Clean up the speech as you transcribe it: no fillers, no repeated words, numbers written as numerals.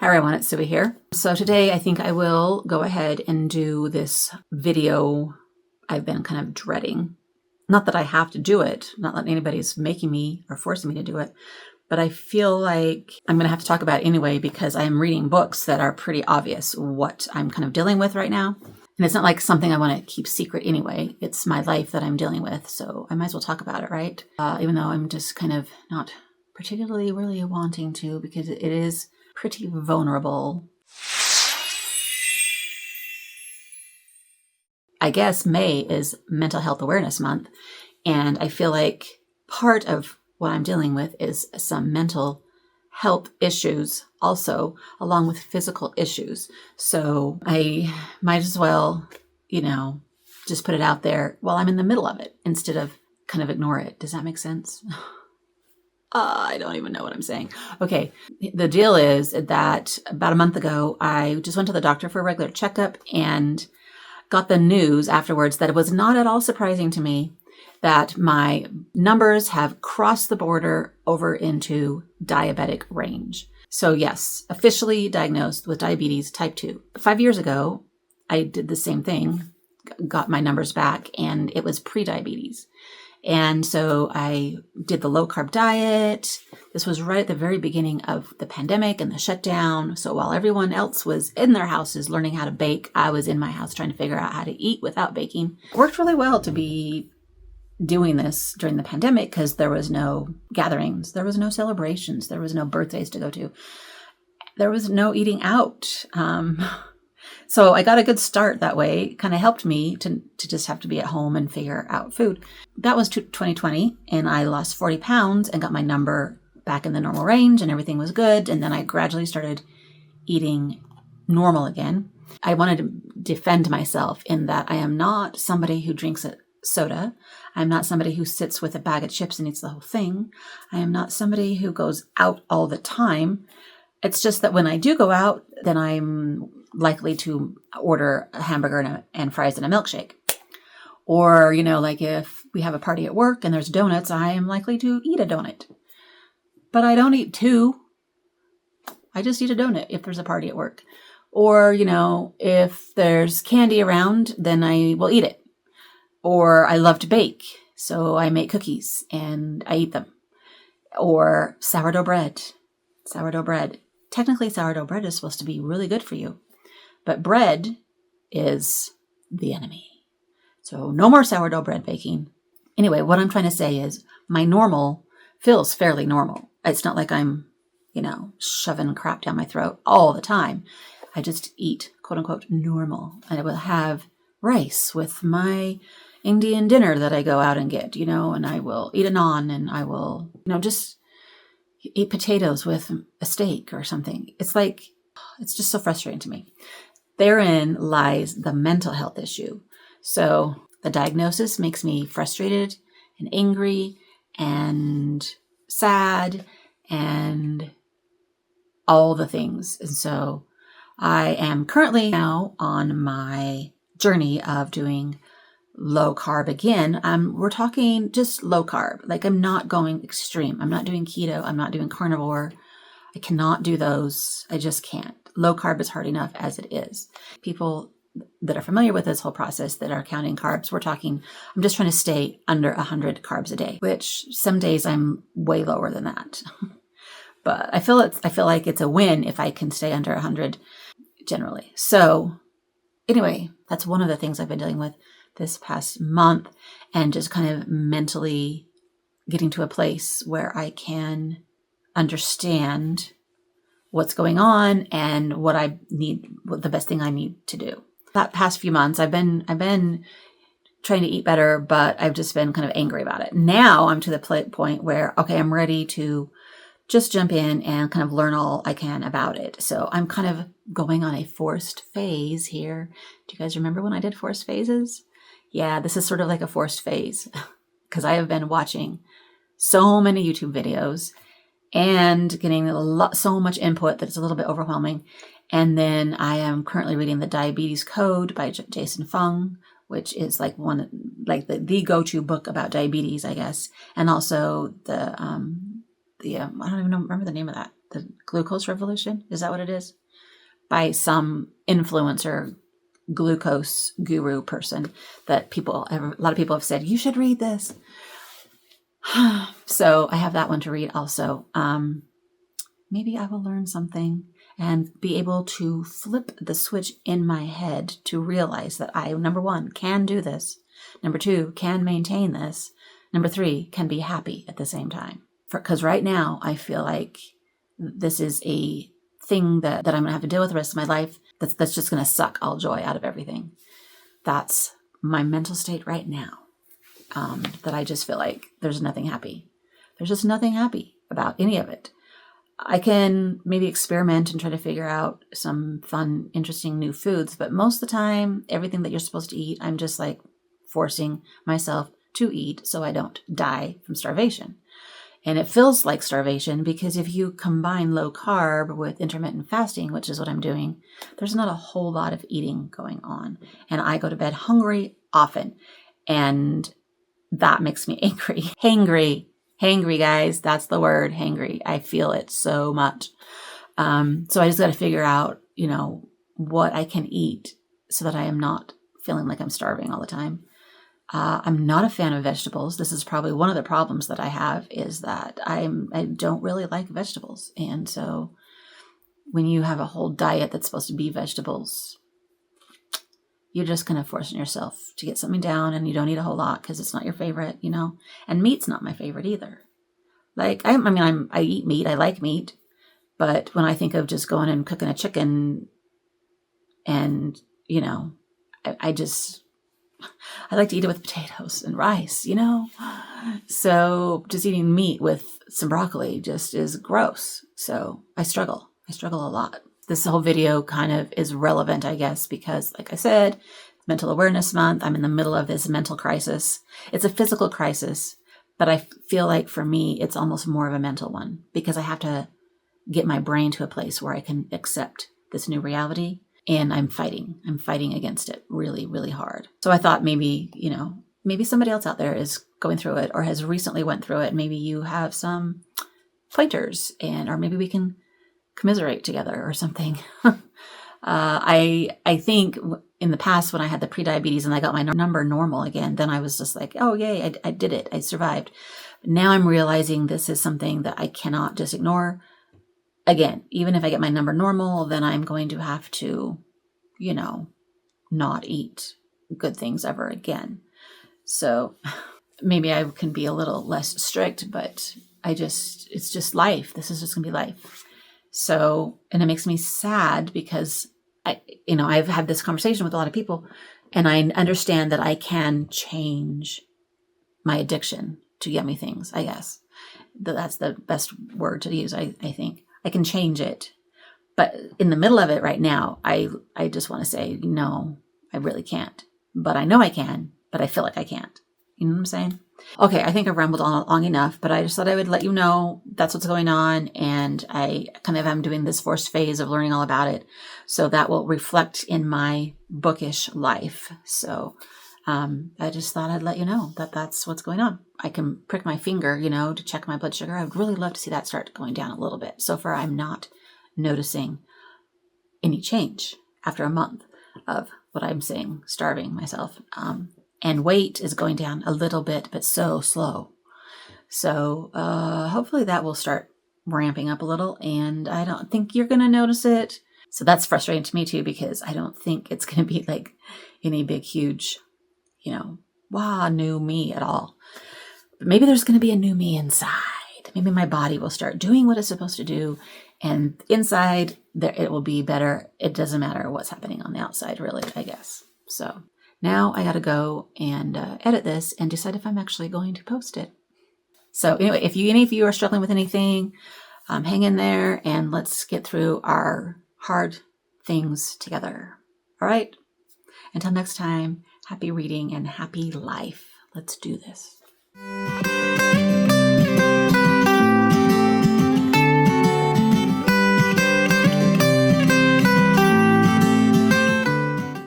Hi everyone, it's Suey here. So today I think I will go ahead and do this video I've been kind of dreading. Not that I have to do it, not that anybody's making me or forcing me to do it, but I feel like I'm going to have to talk about it anyway because I'm reading books that are pretty obvious what I'm kind of dealing with right now. And it's not like something I want to keep secret anyway. It's my life that I'm dealing with, so I might as well talk about it, right? Even though I'm just kind of not particularly really wanting to because it is pretty vulnerable. I guess May is Mental Health Awareness Month, and I feel like part of what I'm dealing with is some mental health issues also, along with physical issues. So I might as well, just put it out there while I'm in the middle of it instead of kind of ignore it. Does that make sense? I don't even know what I'm saying. Okay, the deal is that about a month ago, I just went to the doctor for a regular checkup and got the news afterwards that it was not at all surprising to me that my numbers have crossed the border over into diabetic range. So yes, officially diagnosed with diabetes type 2. 5 years ago, I did the same thing, got my numbers back, and it was pre-diabetes. And so I did the low carb diet. This was right at the very beginning of the pandemic and the shutdown. So while everyone else was in their houses learning how to bake, I was in my house trying to figure out how to eat without baking. It worked really well to be doing this during the pandemic because there was no gatherings, there was no celebrations, there was no birthdays to go to, there was no eating out. So I got a good start that way. It kind of helped me to just have to be at home and figure out food. That was 2020, and I lost 40 pounds and got my number back in the normal range, and everything was good. And then I gradually started eating normal again. I wanted to defend myself in that I am not somebody who drinks a soda. I'm not somebody who sits with a bag of chips and eats the whole thing. I am not somebody who goes out all the time. It's just that when I do go out, then I'm likely to order a hamburger and fries and a milkshake. Or, like if we have a party at work and there's donuts, I am likely to eat a donut. But I don't eat two. I just eat a donut if there's a party at work. Or, if there's candy around, then I will eat it. Or I love to bake, so I make cookies and I eat them. Or sourdough bread. Sourdough bread. Technically, sourdough bread is supposed to be really good for you. But bread is the enemy. So no more sourdough bread baking. Anyway, what I'm trying to say is my normal feels fairly normal. It's not like I'm, shoving crap down my throat all the time. I just eat, quote unquote, normal. And I will have rice with my Indian dinner that I go out and get, and I will eat a naan and I will, just eat potatoes with a steak or something. It's just so frustrating to me. Therein lies the mental health issue. So the diagnosis makes me frustrated and angry and sad and all the things. And so I am currently now on my journey of doing low carb again. We're talking just low carb. Like I'm not going extreme. I'm not doing keto. I'm not doing carnivore. I cannot do those. I just can't. Low carb is hard enough as it is. People that are familiar with this whole process that are counting carbs, I'm just trying to stay under 100 carbs a day, which some days I'm way lower than that. But I feel like it's a win if I can stay under 100 generally. So anyway, that's one of the things I've been dealing with this past month and just kind of mentally getting to a place where I can understand what's going on and what the best thing I need to do. That past few months, I've been trying to eat better, but I've just been kind of angry about it. Now I'm to the point where, okay, I'm ready to just jump in and kind of learn all I can about it. So I'm kind of going on a forced phase here. Do you guys remember when I did forced phases? Yeah, this is sort of like a forced phase because I have been watching so many YouTube videos and getting so much input that it's a little bit overwhelming. And then I am currently reading The Diabetes Code by Jason Fung, which is like the go-to book about diabetes, I guess. And also the I don't even remember the name of that. The glucose revolution? Is that what it is? By some influencer glucose guru person that a lot of people have said, you should read this. So I have that one to read also. Maybe I will learn something and be able to flip the switch in my head to realize that I, number one, can do this. Number two, can maintain this. Number three, can be happy at the same time. Because right now I feel like this is a thing that I'm going to have to deal with the rest of my life. That's just going to suck all joy out of everything. That's my mental state right now. That I just feel like there's nothing happy. There's just nothing happy about any of it. I can maybe experiment and try to figure out some fun, interesting new foods, but most of the time, everything that you're supposed to eat, I'm just like forcing myself to eat so I don't die from starvation. And it feels like starvation because if you combine low carb with intermittent fasting, which is what I'm doing, there's not a whole lot of eating going on. And I go to bed hungry often. And that makes me angry. Hangry, guys. That's the word, hangry. I feel it so much. So I just got to figure out, what I can eat so that I am not feeling like I'm starving all the time. I'm not a fan of vegetables. This is probably one of the problems that I have is that I don't really like vegetables. And so when you have a whole diet that's supposed to be vegetables, you're just kind of forcing yourself to get something down and you don't eat a whole lot because it's not your favorite, and meat's not my favorite either. Like, I eat meat. I like meat. But when I think of just going and cooking a chicken and, I like to eat it with potatoes and rice, So just eating meat with some broccoli just is gross. So I struggle a lot. This whole video kind of is relevant, I guess, because like I said, Mental Awareness Month, I'm in the middle of this mental crisis. It's a physical crisis, but I feel like for me, it's almost more of a mental one because I have to get my brain to a place where I can accept this new reality. And I'm fighting against it really, really hard. So I thought maybe somebody else out there is going through it or has recently went through it. Maybe you have some pointers or maybe we can commiserate together or something. I think in the past when I had the prediabetes and I got my number normal again, then I was just like, oh, yay, I did it. I survived. But now I'm realizing this is something that I cannot just ignore. Again, even if I get my number normal, then I'm going to have to, not eat good things ever again. So maybe I can be a little less strict, but it's just life. This is just going to be life. So, and it makes me sad because I've had this conversation with a lot of people and I understand that I can change my addiction to yummy things, I guess. That's the best word to use, I think. I can change it. But in the middle of it right now, I just want to say, no, I really can't. But I know I can, but I feel like I can't. You know what I'm saying? Okay, I think I've rambled on long enough, but I just thought I would let you know that's what's going on. And I kind of am doing this first phase of learning all about it. So that will reflect in my bookish life. So I just thought I'd let you know that that's what's going on. I can prick my finger, to check my blood sugar. I would really love to see that start going down a little bit. So far, I'm not noticing any change after a month of what I'm saying, starving myself. And weight is going down a little bit, but so slow. So hopefully that will start ramping up a little. And I don't think you're going to notice it. So that's frustrating to me too, because I don't think it's going to be like any big, huge, new me at all. But maybe there's going to be a new me inside. Maybe my body will start doing what it's supposed to do. And inside, it will be better. It doesn't matter what's happening on the outside, really, I guess. So now I got to go and edit this and decide if I'm actually going to post it. So anyway, if any of you are struggling with anything, hang in there and let's get through our hard things together. All right? Until next time, happy reading and happy life. Let's do this.